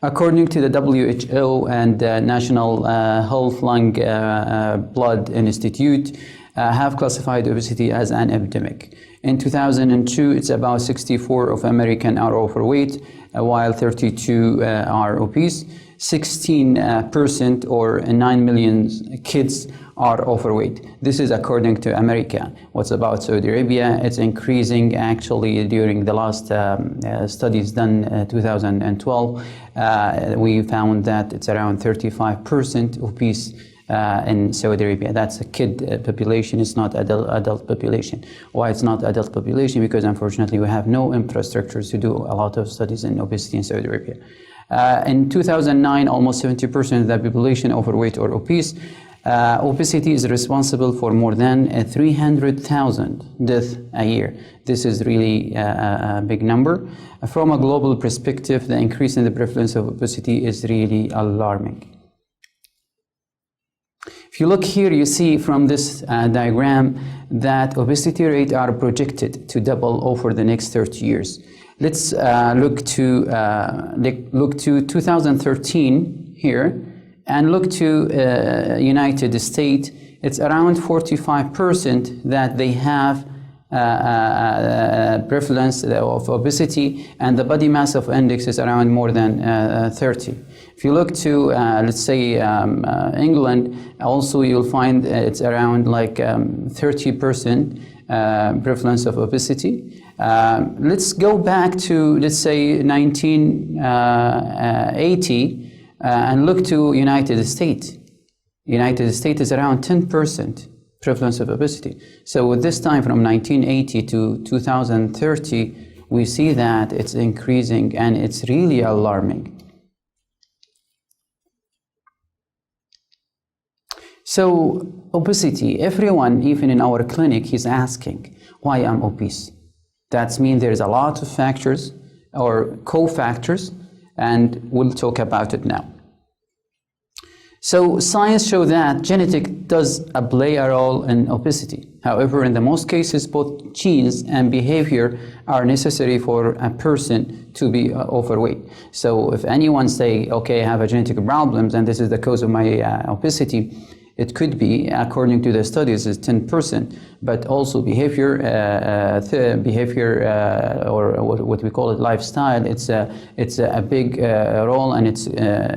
According to the WHO and National Health Lung Blood Institute, have classified obesity as an epidemic. In 2002, it's about 64 of Americans are overweight, while 32 are obese. 16% or 9 million kids are overweight. This is according to America. What's about Saudi Arabia? It's increasing actually during the last studies done 2012. We found that it's around 35% obese in Saudi Arabia. That's a kid population, it's not adult population. Why it's not adult population? Because unfortunately we have no infrastructures to do a lot of studies in obesity in Saudi Arabia. In 2009, almost 70% of the population overweight or obese. Obesity is responsible for more than 300,000 deaths a year. This is really a big number. From a global perspective, the increase in the prevalence of obesity is really alarming. If you look here, you see from this diagram that obesity rates are projected to double over the next 30 years. Let's look to 2013 here, and look to United States. It's around 45% that they have prevalence of obesity, and the body mass of index is around more than 30. If you look to, let's say, England, also you'll find it's around like 30% prevalence of obesity. Let's go back to, let's say, 1980 and look to United States. United States is around 10% prevalence of obesity. So with this time from 1980 to 2030, we see that it's increasing, and it's really alarming. So obesity, everyone, even in our clinic, is asking why I'm obese. That means there's a lot of factors or co-factors, and we'll talk about it now. So science shows that genetic does play a role in obesity. However, in the most cases, both genes and behavior are necessary for a person to be overweight. So if anyone say, okay, I have a genetic problems and this is the cause of my obesity, it could be, according to the studies, is 10%, but also behavior, or what we call it, lifestyle. It's a big role, and it's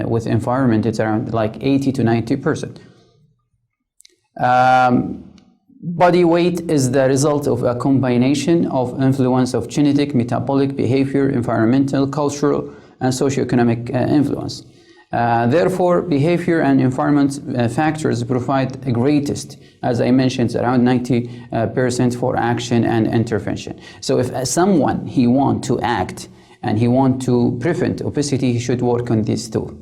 with environment. It's around like 80 to 90%. Body weight is the result of a combination of influence of genetic, metabolic, behavior, environmental, cultural, and socioeconomic influence. Therefore, behavior and environment factors provide the greatest, as I mentioned, around 90% for action and intervention. So if someone, he wants to act and he wants to prevent obesity, he should work on these two,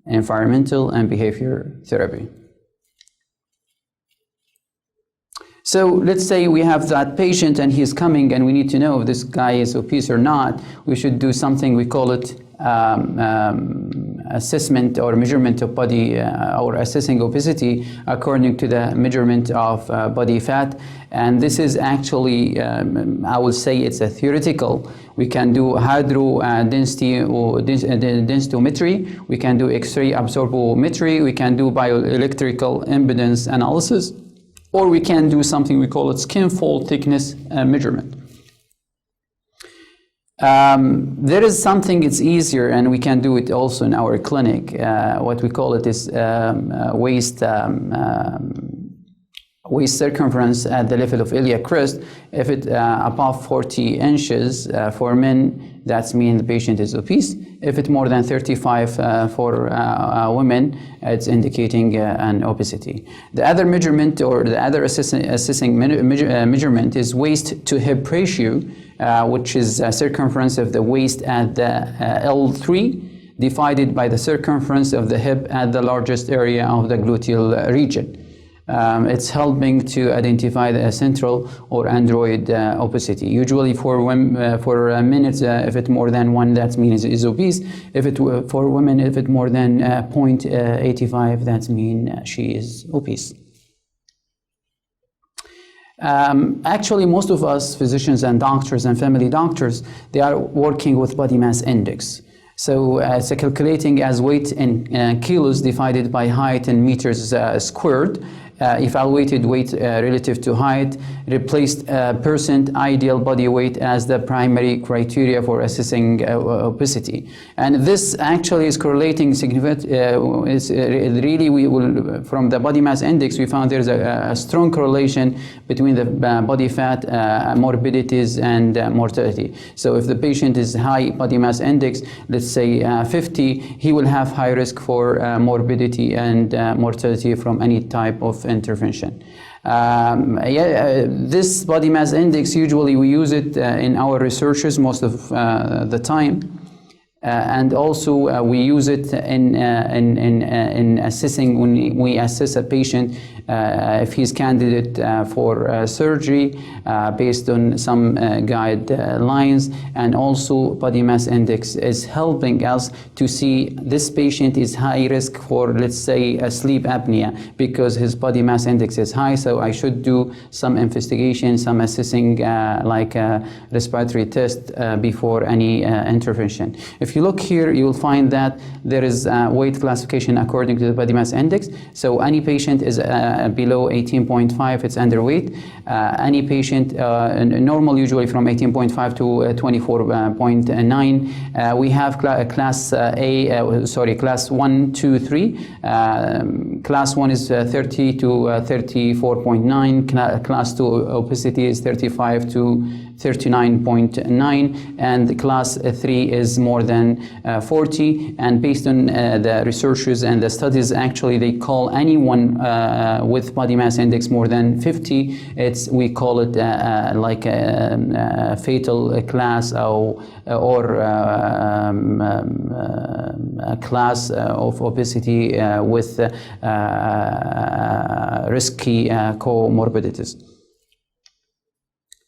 environmental and behavior therapy. So let's say we have that patient and he's coming, and we need to know if this guy is obese or not. We should do something, we call it assessment or measurement of body, or assessing obesity according to the measurement of body fat. And this is actually, I will say it's a theoretical. We can do densitometry, we can do X-ray absorptiometry, we can do bioelectrical impedance analysis, or we can do something we call it skin fold thickness measurement. There is something it's easier, and we can do it also in our clinic. What we call it is waist circumference at the level of iliac crest. If it above 40 inches for men, that means the patient is obese. If it's more than 35 for women, it's indicating an obesity. The other measurement, or the other assessing measurement, is waist to hip ratio, which is circumference of the waist at the L3 divided by the circumference of the hip at the largest area of the gluteal region. It's helping to identify the central or android obesity. Usually for men, it's if it's more than 1, that means is obese. If it for women, if it's more than 0.85, that means she is obese. Actually, most of us physicians and doctors and family doctors, they are working with body mass index. So it's calculating as weight in kilos divided by height in meters squared. Evaluated weight relative to height, replaced percent ideal body weight as the primary criteria for assessing obesity. And this actually is correlating really, we will, from the body mass index, we found there's a strong correlation between the body fat, morbidities, and mortality. So if the patient is high body mass index, let's say 50, he will have high risk for morbidity and mortality from any type of intervention. This body mass index, usually we use it in our researches most of the time. And also we use it in assessing, when we assess a patient if he's candidate for surgery based on some guidelines. And also body mass index is helping us to see this patient is high risk for, let's say, sleep apnea because his body mass index is high, so I should do some investigation, some assessing like a respiratory test before any intervention. If you look here, you will find that there is weight classification according to the body mass index. So any patient is below 18.5, it's underweight. Any patient, normal usually from 18.5 to 24.9. We have class class 1, 2, 3. Class 1 is 30 to 34.9. Class 2 obesity is 35 to 39.9, and class 3 is more than 40. And based on the researchers and the studies, actually they call anyone with body mass index more than 50, we call it like a fatal class or a class of obesity with risky comorbidities.